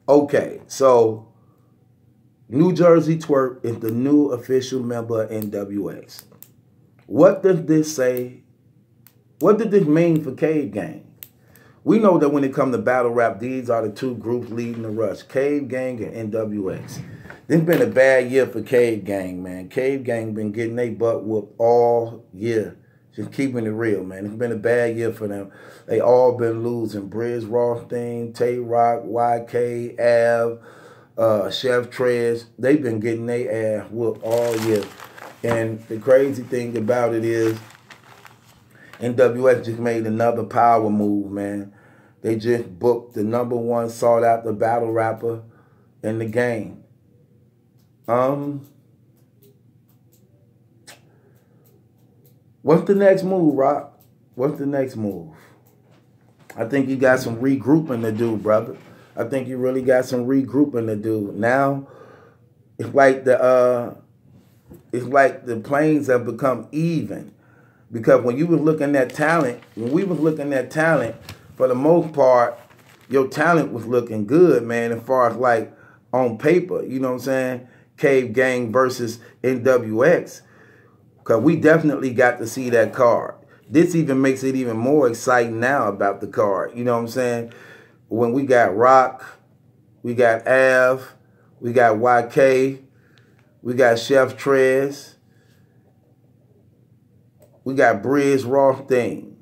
Okay, so New Jersey Twerk is the new official member of NWX. What does this say? What did this mean for Cavegang? We know that when it comes to battle rap, these are the two groups leading the rush, Cavegang and NWX. This been a bad year for Cavegang, man. Cavegang been getting their butt whooped all year. Just keeping it real, man. It's been a bad year for them. They all been losing. Briz Rothstein, Tay Rock, YK, Av, Chef Trez. They've been getting their ass whooped all year. And the crazy thing about it is NWX just made another power move, man. They just booked the #1 sought after battle rapper in the game. What's the next move, Rock? What's the next move? I think you got some regrouping to do, brother. I think you really got some regrouping to do. Now, it's like the planes have become even. Because when you was looking at talent, when we was looking at talent, for the most part, your talent was looking good, man, as far as like on paper. You know what I'm saying? Cavegang versus NWX. Because we definitely got to see that card. This even makes it even more exciting now about the card. You know what I'm saying? When we got Rock, we got Av, we got YK, we got Chef Trez, we got Briz Rothstein.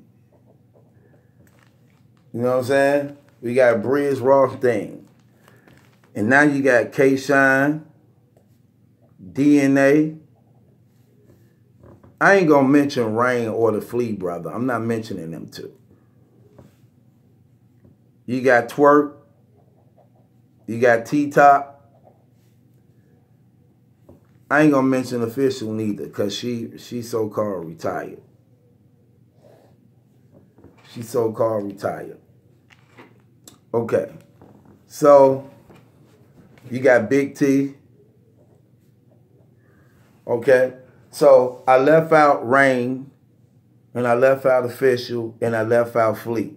You know what I'm saying? We got Briz Rothstein. And now you got K-Shine, DNA. I ain't gonna mention Rain or the Flea, brother. I'm not mentioning them two. You got Twerk. You got T-Top. I ain't gonna mention Official neither, because she's so-called retired. She's so-called retired. Okay. So, you got Big T. Okay. So, I left out Rain, and I left out Official, and I left out Flea.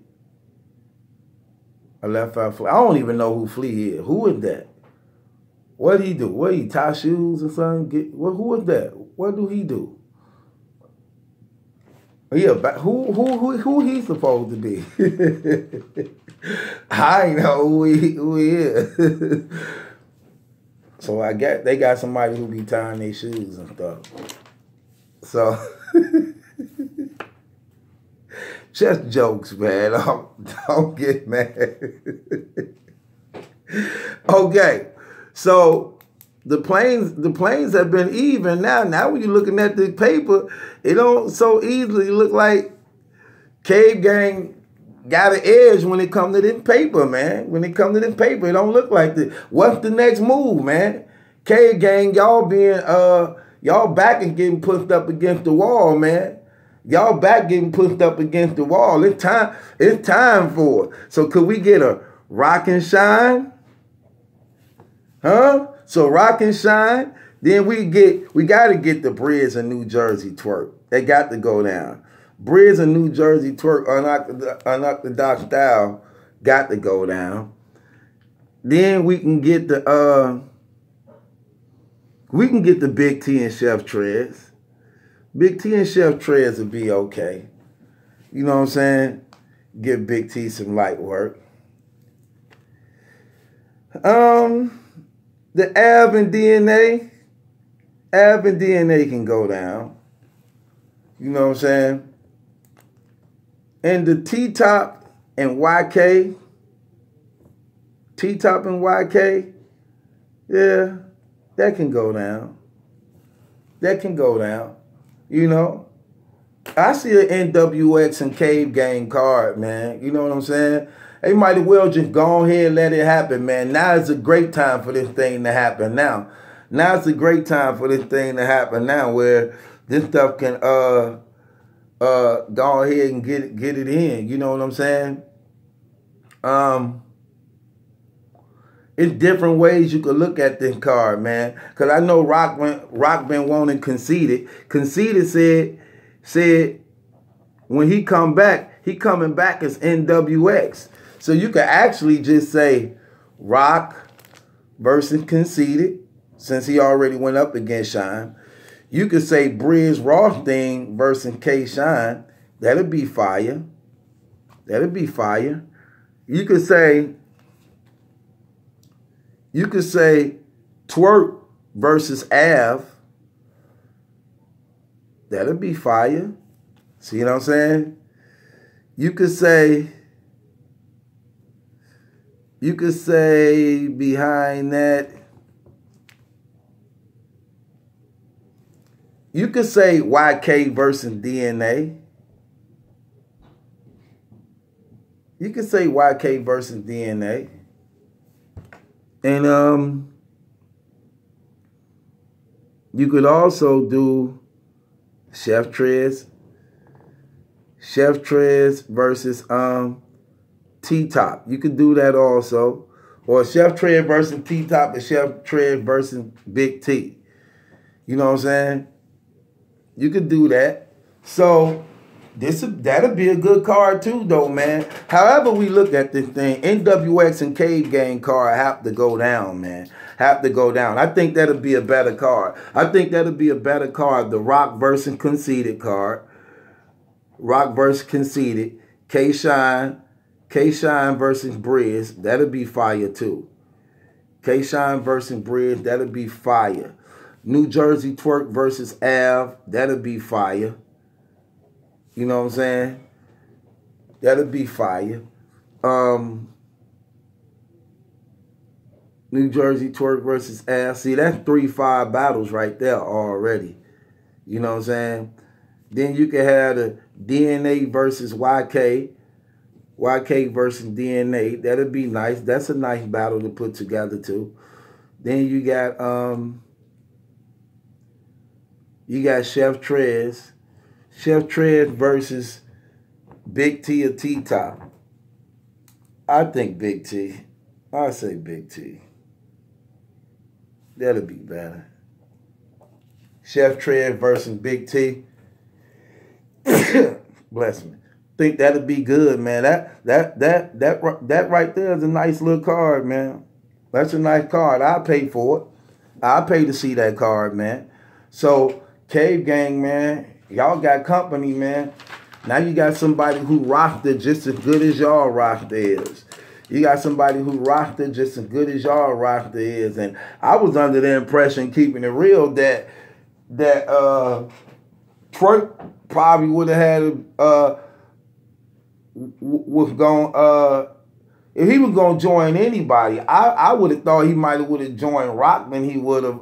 I left out Flea. I don't even know who Flea is. Who is that? What did he do? What, he tie shoes or something? Who is that? What do he do? Yeah, who he supposed to be? I ain't know who he is. So I guess they got somebody who be tying their shoes and stuff. So just jokes, man. Don't get mad. Okay. So the planes have been even now. Now when you're looking at the paper, it don't so easily look like Cavegang got an edge when it comes to this paper, man. When it comes to this paper, it don't look like this. What's the next move, man? Cavegang, y'all back and getting pushed up against the wall, man. Y'all back getting pushed up against the wall. It's time for it. So could we get a Rock and Shine? Huh? So Rock and Shine. Then we got to get the Briz and New Jersey Twerk. They got to go down. Briz and New Jersey Twerk, unorthodox style, got to go down. Then we can get the Big T and Chef Trez. Big T and Chef Trez will be okay. You know what I'm saying? Give Big T some light work. The Av and DNA can go down. You know what I'm saying? And the T-Top and YK, yeah, that can go down. That can go down. You know? I see an NWX and Cavegang card, man. You know what I'm saying? They might as well just go ahead and let it happen, man. Now is a great time for this thing to happen now. Now it's a great time for this thing to happen now, where this stuff can go ahead and get it in. You know what I'm saying? It's different ways you could look at this card, man. Because I know Rock been wanting Conceited. Conceited said when he come back, he coming back as NWX. So you could actually just say, Rock versus Conceited, since he already went up against Shine. You could say Briz Rothstein versus K-Shine. That'll be fire. That'll be fire. You could say Twerk versus Av. That'll be fire. See what I'm saying? You could say behind that, you could say YK versus DNA. You could say YK versus DNA. And you could also do Chef Trez versus T-Top. You could do that also. Or Chef Trez versus T-Top and Chef Trez versus Big T. You know what I'm saying? You could do that. So that'll be a good card too, though, man. However we look at this thing, NWX and Cave Gang card have to go down, man. Have to go down. I think that'll be a better card. I think that'll be a better card. The Rock versus Conceited card. Rock versus Conceited. K-Shine versus Briz. That'll be fire too. K-Shine versus Briz. That'll be fire. New Jersey Twerk versus Av. That'll be fire. You know what I'm saying? That'll be fire. New Jersey Twerk versus Av. See, that's 3-5 battles right there already. You know what I'm saying? Then you can have the DNA versus YK. YK versus DNA. That'll be nice. That's a nice battle to put together too. Then you got Chef Trez. Chef Trez versus Big T or T-Top. I think Big T. I say Big T. That'll be better. Chef Trez versus Big T. Bless me. Think that'll be good, man. That right there is a nice little card, man. That's a nice card. I'll pay for it. I'll pay to see that card, man. So, Cave Gang, man, y'all got company, man. Now you got somebody who roster just as good as y'all roster is. You got somebody who roster just as good as y'all roster is. And I was under the impression, keeping it real, that Twerk probably would have had if he was gonna join anybody, I would have thought he might have would have joined Rock than he would have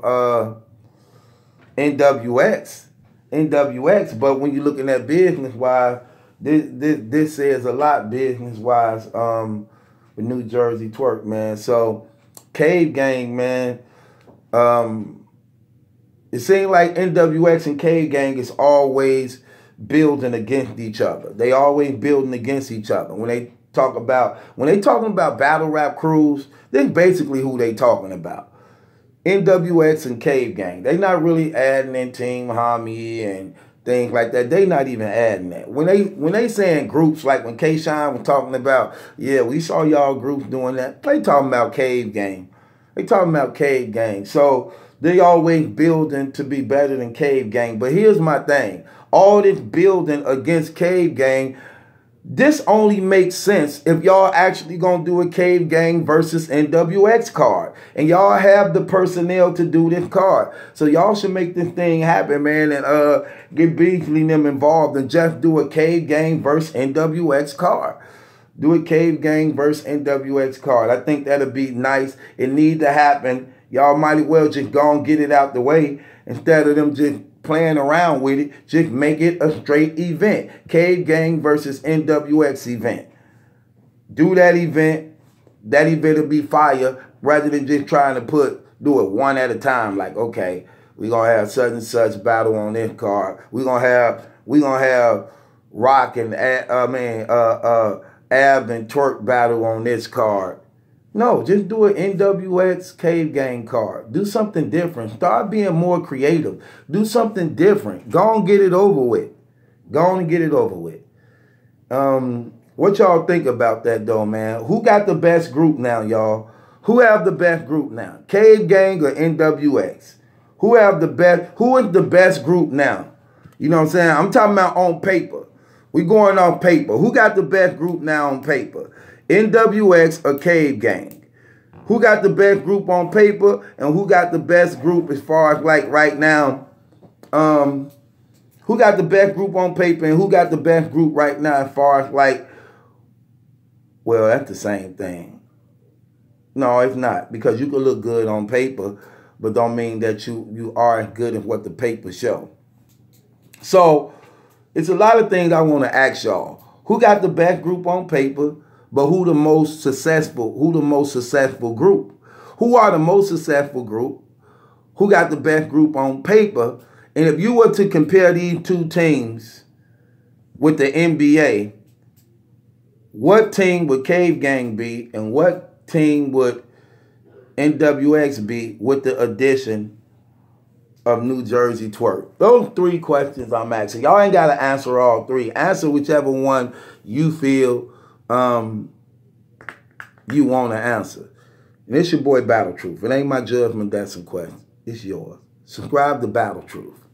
NWX. But when you're looking at business wise, this says a lot business wise with New Jersey Twerk, man. So Cave Gang, man, it seems like NWX and Cave Gang is always building against each other. They always building against each other. When they talking about battle rap crews, that's basically who they talking about. NWX and Cave Gang. They not really adding in Team Hami and things like that. They not even adding that. When they saying groups, like when K-Shine was talking about, yeah, we saw y'all groups doing that, they talking about Cave Gang. They talking about Cave Gang. So they always building to be better than Cave Gang. But here's my thing. All this building against Cave Gang, this only makes sense if y'all actually gonna do a Cave Gang versus NWX card. And y'all have the personnel to do this card. So y'all should make this thing happen, man, and get Beasley and them involved and just do a Cave Gang versus NWX card. Do a Cave Gang versus NWX card. I think that'll be nice. It need to happen. Y'all might as well just go and get it out the way instead of them just playing around with it. Just make it a straight event. Cave Gang versus NWX event. Do that event. That event will be fire rather than just trying to do it one at a time. Like, okay, we're gonna have such and such battle on this card. We're gonna have Rock and Ab and Twerk battle on this card. No, just do an NWX Cave Gang card. Do something different. Start being more creative. Do something different. Go and get it over with. Go on and get it over with. What y'all think about that, though, man? Who got the best group now, y'all? Who have the best group now? Cave Gang or NWX? Who have the best? Who is the best group now? You know what I'm saying? I'm talking about on paper. We going on paper. Who got the best group now on paper? NWX or Cave Gang? Who got the best group on paper, and who got the best group as far as like right now? Who got the best group on paper, and who got the best group right now as far as like? Well, that's the same thing. No, it's not, because you can look good on paper, but don't mean that you are as good as what the paper show. So it's a lot of things I want to ask y'all. Who got the best group on paper, but who the most successful group? Who are the most successful group? Who got the best group on paper? And if you were to compare these two teams with the NBA, what team would Cave Gang be, and what team would NWX be with the addition of New Jersey Twerk? Those 3 questions I'm asking. Y'all ain't got to answer all 3. Answer whichever one you feel you want to answer. And it's your boy Battle Truth. It ain't my judgment that's in question. It's yours. Subscribe to Battle Truth.